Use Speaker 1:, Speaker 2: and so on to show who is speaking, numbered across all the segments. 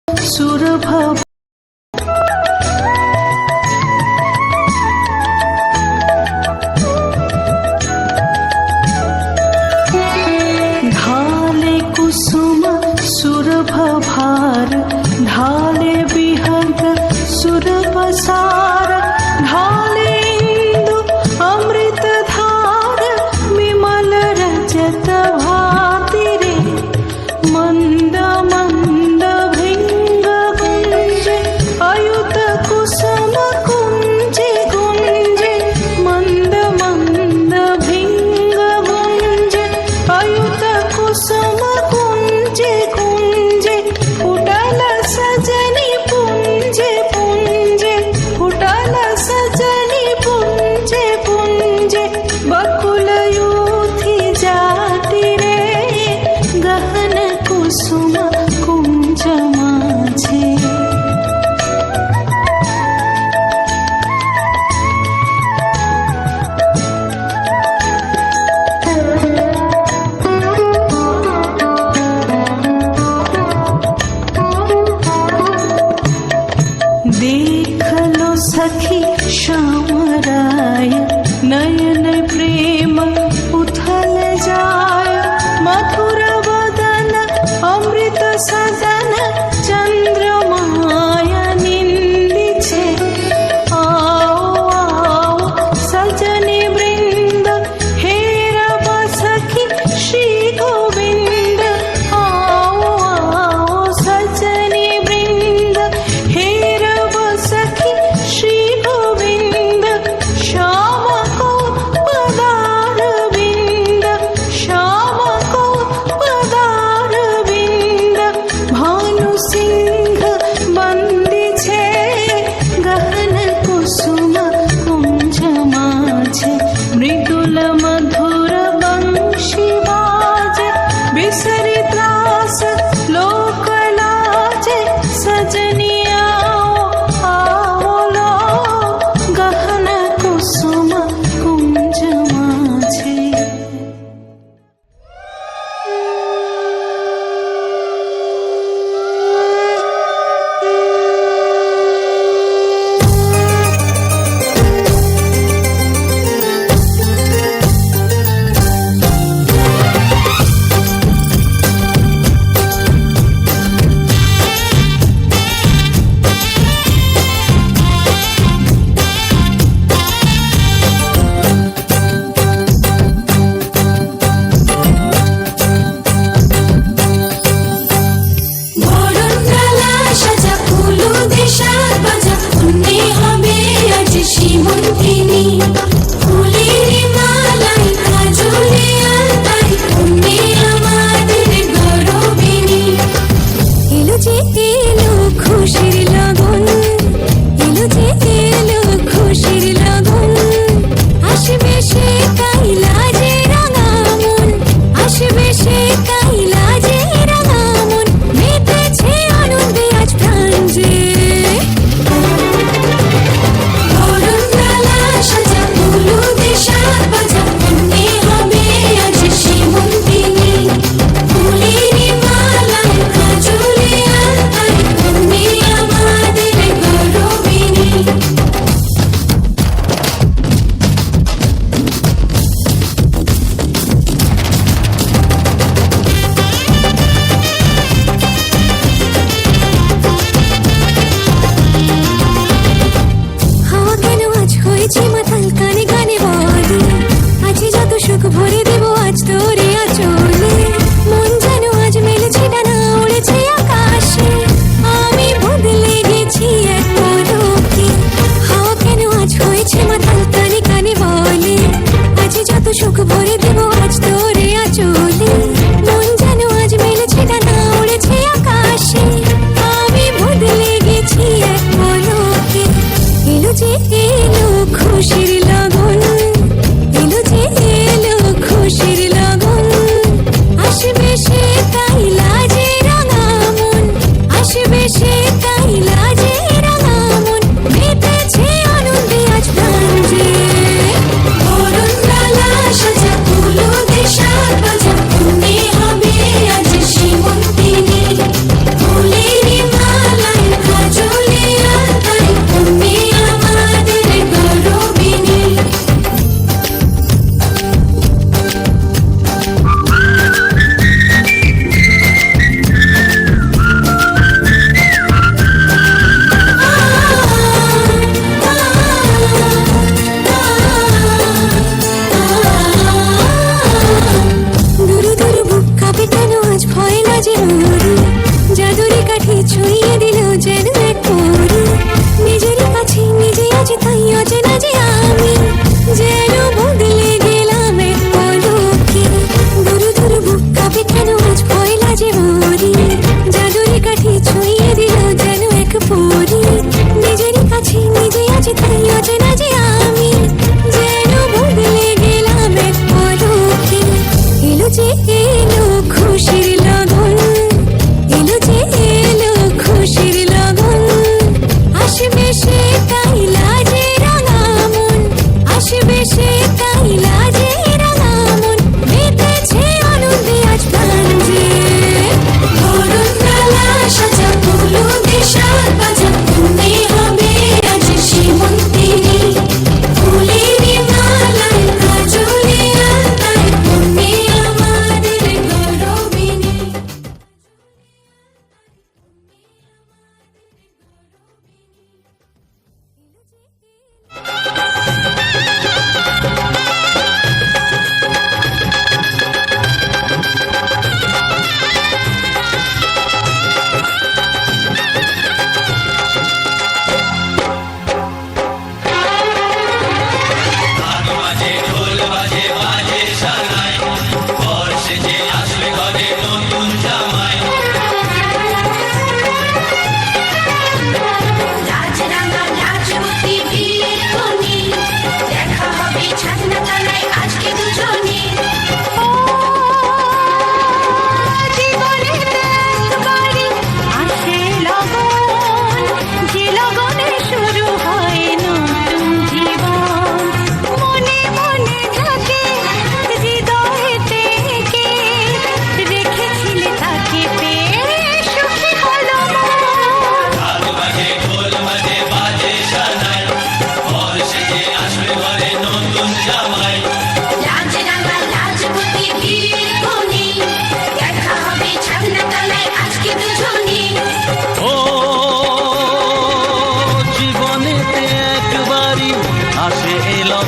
Speaker 1: सुरभ ढाले कुसुम सुरभ भार ढाले विहग सुरपसार ढाले इंदु अमृत धार विमल रजत भाति रे मंद मंद भिंग गुंजे अयुत कुसुम कुंजे गुंजे मंद मंद भिंग गुंजे अयुत कुसुम कुंजे कुंजे फुटल सजनी पुंजे पुंजे फुटल सजनी पुंजे पुंजे बकुल यूथी जाति रे गहन कुसुम कुंज माझे देख लो सखी श्याम राय नयन प्रेम उथल जाय मधुर वदन अमृत सदन चंद्रमाय निंदिछे आओ आओ सजनी वृंद हेरब सखी श्री गोविंद आओ आओ सजनी वृंद हेरब सखी श्री गोविंद श्याम को पदार विंद श्याम को पदार विंद भानु सिंह बंदी छे गहन कुसुम कुंज माझे मृदुल मधुर वंशी बाजे बिसरी त्रास लोक लाजे सजनी आओ आओ लो गहन कुसुम कुंज माझे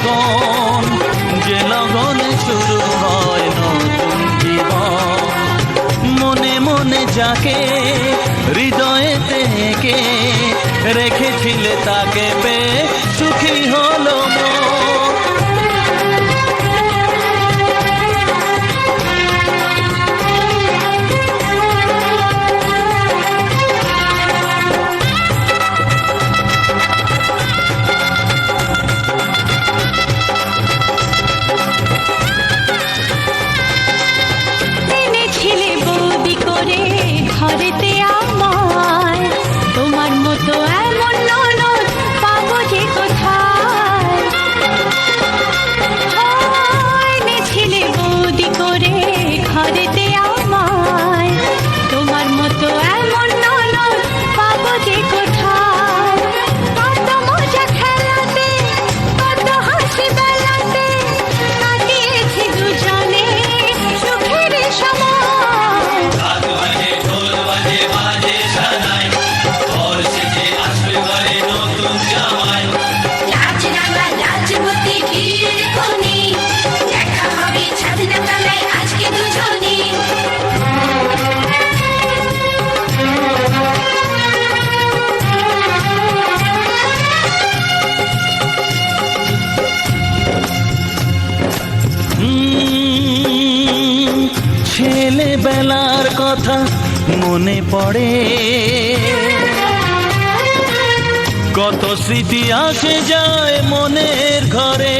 Speaker 2: লগন, যে লগনে শুরু হয় নতুন জীবন। মনে মনে যাকে হৃদয়েতে এঁকে রেখেছিলে তাকে পেয়ে সুখী হলো মন।
Speaker 1: এনেছিলে বৌদি করে ঘরেতে আমায়, তোমার মতো এমন ননদ পাবো যে কোথায়। এনেছিলে বৌদি করে ঘরেতে আমায়, তোমার মতো এমন ননদ পাবো যে কোথায়। কত মজা খেলাতে, কত হাসি বেলাতে কাটিয়েছি দুজনে সুখের সময়।
Speaker 3: রাজরাঙা রাজবতী বীরের খনি, দেখা হবে ছাদনা তলায় আজকে দুজনে।
Speaker 2: ছেলেবেলার কথা মনে পড়ে, কত স্মৃতি আসে যায় মনের ঘরে।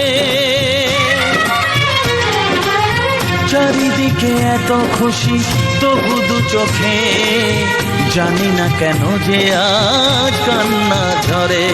Speaker 2: চারিদিকে এত খুশি তবু দু চোখে, জানি না কেন যে আজ কান্না ঝরে।